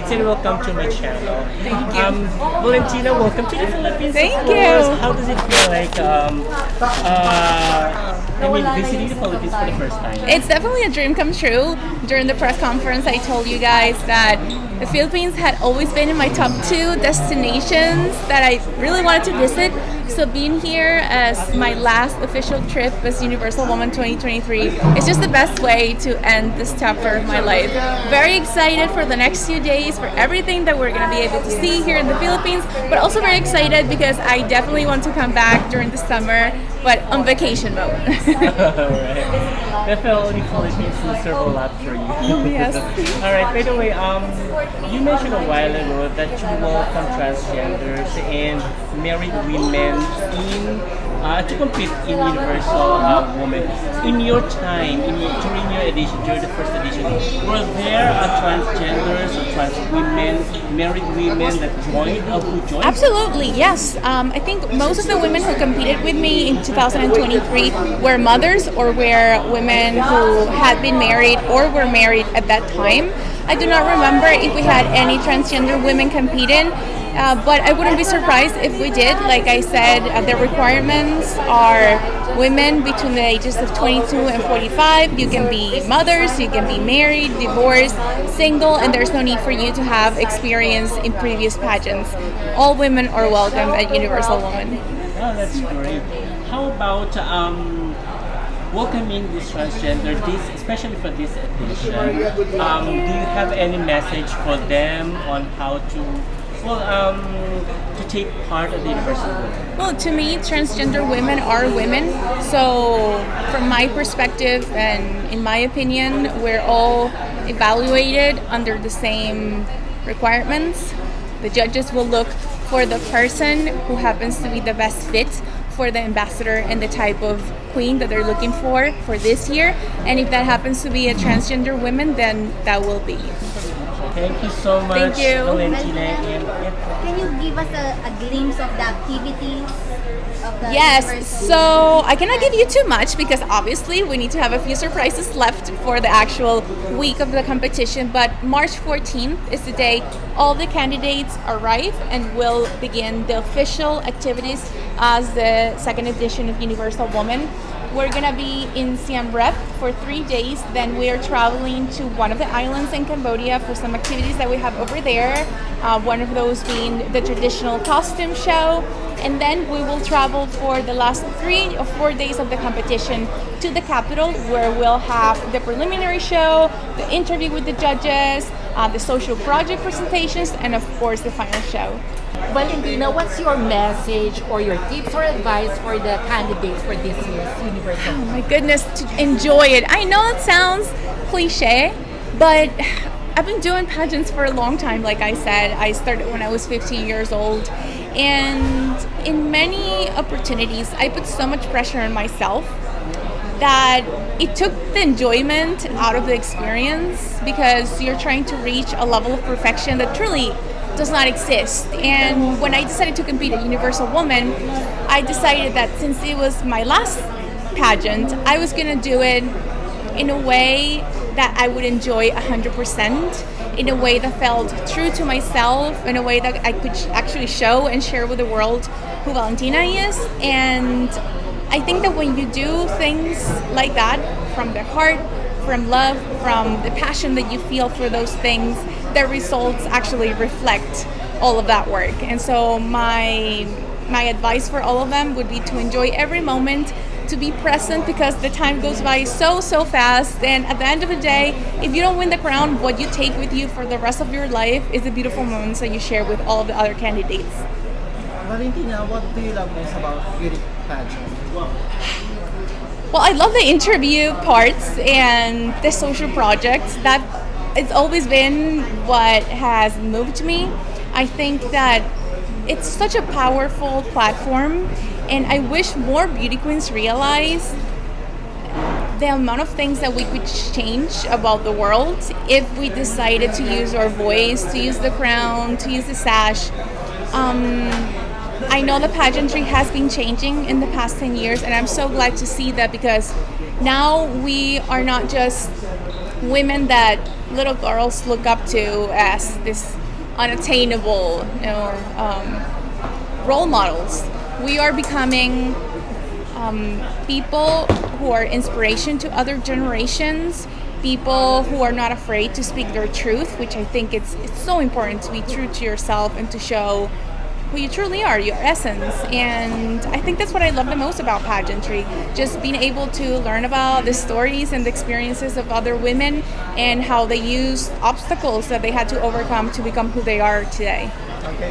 States and welcome to my channel. Thank you. Valentina, welcome to the Philippines. Thank of course. you. How does it feel like visiting the Philippines for the first time? It's definitely a dream come true. During the press conference, I told you guys that the Philippines had always been in my top 2 destinations that I really wanted to visit. So being here as my last official trip as Universal Woman 2023 is just the best way to end this chapter of my life. Very excited for the next few days, for everything that we're going to be able to see here in the Philippines, but also very excited because I definitely want to come back during the summer, but on vacation mode. Alright. Definitely Philippines will serve a lot for you. Yes. Alright, by the way, you mentioned a while ago that you welcome transgenders and married women in to compete in Universal Women. In your time, during your edition, during the first edition, were there transgenders or trans women, married women that joined or who joined? Absolutely, yes. I think most of the women who competed with me in 2023 were mothers or were women who had been married or were married at that time. I do not remember if we had any transgender women competing, but I wouldn't be surprised if we did. Like I said, the requirements are women between the ages of 22 and 45. You can be mothers, you can be married, divorced, single, and there's no need for you to have experience in previous pageants. All women are welcome at Universal Woman. Oh, that's great. How about welcoming this transgender, especially for this edition? Do you have any message for them on how to take part of the Universal Women? Well, to me, transgender women are women. So, from my perspective and in my opinion, we're all evaluated under the same requirements. The judges will look for the person who happens to be the best fit for the ambassador and the type of queen that they're looking for this year. And if that happens to be a transgender woman, then that will be. Thank you so much, Thank you. Valentina. Can you give us a glimpse of the activities of the Yes, university? so I cannot give you too much because obviously we need to have a few surprises left for the actual week of the competition, but March 14th is the day all the candidates arrive and will begin the official activities as the second edition of Universal Woman. We're gonna be in Siem Reap for 3 days. Then we are traveling to one of the islands in Cambodia for some activities that we have over there. One of those being the traditional costume show. And then we will travel for the last 3 or 4 days of the competition to the capital, where we'll have the preliminary show, the interview with the judges, the social project presentations, and of course the final show. Valentina, what's your message or your tips or advice for the candidates for this year's Universal? Oh my goodness, to enjoy it. I know it sounds cliche, but I've been doing pageants for a long time. Like I said, I started when I was 15 years old. And in many opportunities, I put so much pressure on myself that it took the enjoyment out of the experience because you're trying to reach a level of perfection that truly does not exist. And when I decided to compete at Universal Woman, I decided that since it was my last pageant, I was gonna do it in a way that I would enjoy 100%, in a way that felt true to myself, in a way that I could actually show and share with the world who Valentina is. And I think that when you do things like that from the heart, from love, from the passion that you feel for those things, the results actually reflect all of that work. And so my advice for all of them would be to enjoy every moment, to be present, because the time goes by so fast. And at the end of the day, if you don't win the crown, what you take with you for the rest of your life is the beautiful moments that you share with all of the other candidates. Valentina, what do you love most about beauty pageant? Well, I love the interview parts and the social projects. That it's always been what has moved me. I think that it's such a powerful platform, and I wish more beauty queens realize the amount of things that we could change about the world if we decided to use our voice, to use the crown, to use the sash. I know the pageantry has been changing in the past 10 years, and I'm so glad to see that, because now we are not just women that little girls look up to as this unattainable, role models. We are becoming people who are inspiration to other generations, people who are not afraid to speak their truth, which I think it's so important to be true to yourself and to show who you truly are, your essence. And I think that's what I love the most about pageantry, just being able to learn about the stories and the experiences of other women and how they use obstacles that they had to overcome to become who they are today.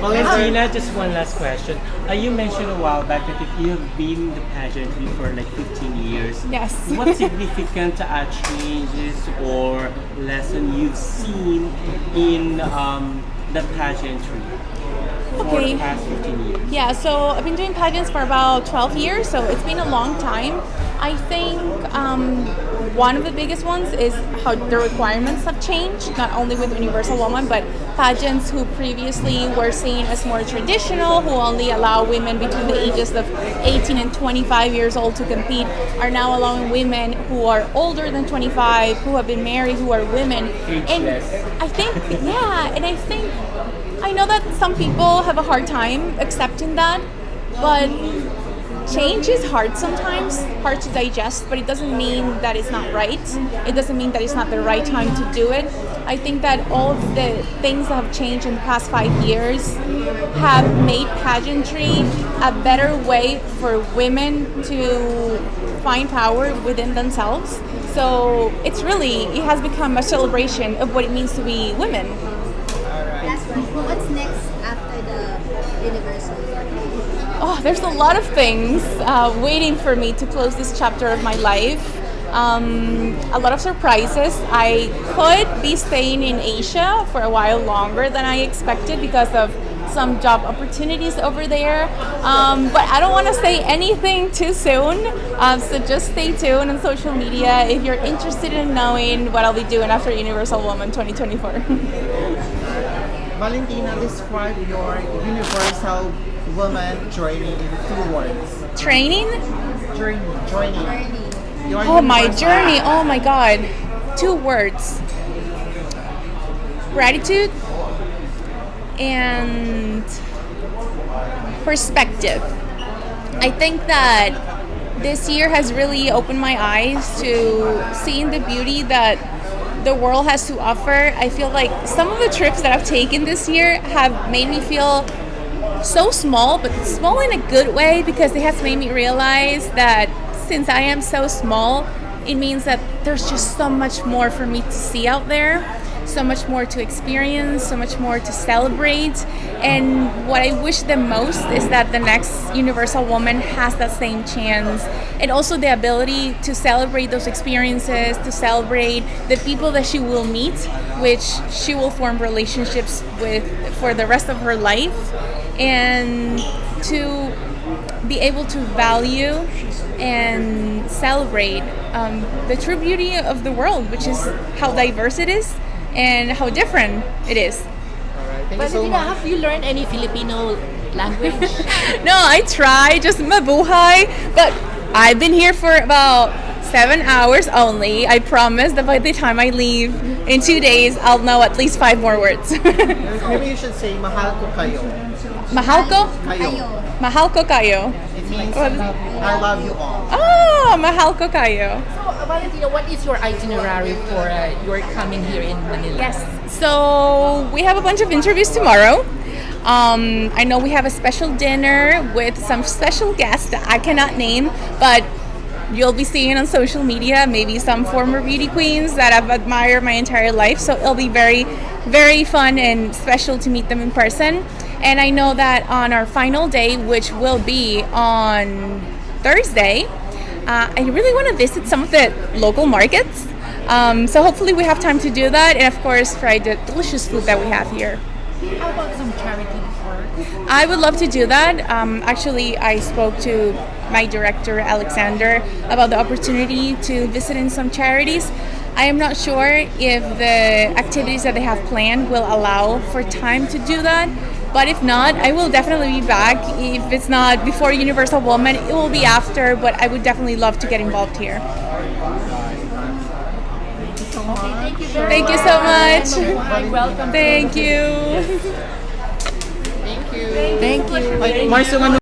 Valentina, just one last question. You mentioned a while back that you've been in the pageantry for like 15 years. Yes. What significant changes or lesson you've seen in the pageantry for the past 15 years? Yeah, so I've been doing pageants for about 12 years, so it's been a long time. I think one of the biggest ones is how the requirements have changed, not only with Universal Woman, but pageants who previously were seen as more traditional, who only allow women between the ages of 18 and 25 years old to compete, are now allowing women who are older than 25, who have been married, who are women. Ageless. And I think, I know that some people have a hard time accepting that, but change is hard sometimes, hard to digest, but it doesn't mean that it's not right. It doesn't mean that it's not the right time to do it. I think that all of the things that have changed in the past 5 years have made pageantry a better way for women to find power within themselves. So it has become a celebration of what it means to be women. Last one. What's next after the Universal? Oh, there's a lot of things waiting for me to close this chapter of my life. A lot of surprises. I could be staying in Asia for a while longer than I expected because of some job opportunities over there. But I don't want to say anything too soon. So just stay tuned on social media if you're interested in knowing what I'll be doing after Universal Woman 2024. Valentina, describe your Universal Woman journey in 2 words. Training? Journey. Your Oh, my Universal- journey. Oh my God. 2 words. Gratitude and perspective. I think that this year has really opened my eyes to seeing the beauty that the world has to offer. I feel like some of the trips that I've taken this year have made me feel so small, but small in a good way, because it has made me realize that since I am so small, it means that there's just so much more for me to see out there, so much more to experience, so much more to celebrate. And what I wish the most is that the next Universal Woman has that same chance, and also the ability to celebrate those experiences, to celebrate the people that she will meet, which she will form relationships with for the rest of her life, and to be able to value and celebrate the true beauty of the world, which is how diverse it is and how different it is. Thank you so Valentina, much. have you learned any Filipino language? No, I try, just mabuhay, but I've been here for about 7 hours only. I promise that by the time I leave in 2 days, I'll know at least 5 more words. Maybe you should say mahal ko kayo. Mahal ko? Kayo. Mahal ko kayo. It means What? I love you all. Oh, mahal ko kayo. So, Valentina, what is your itinerary for your coming here in Manila? Yes. So we have a bunch of interviews tomorrow. I know we have a special dinner with some special guests that I cannot name, but you'll be seeing on social media, maybe some former beauty queens that I've admired my entire life. So it'll be very, very fun and special to meet them in person. And I know that on our final day, which will be on Thursday, I really want to visit some of the local markets. So hopefully we have time to do that, and of course try the delicious food that we have here. How about some charity work? I would love to do that. Actually, I spoke to my director, Alexander, about the opportunity to visit in some charities. I am not sure if the activities that they have planned will allow for time to do that. But if not, I will definitely be back. If it's not before Universal Woman, it will be after, but I would definitely love to get involved here. Thank you so much. Thank you very Thank you so much. Welcome. Thank you. Thank you. Thank you. Mars,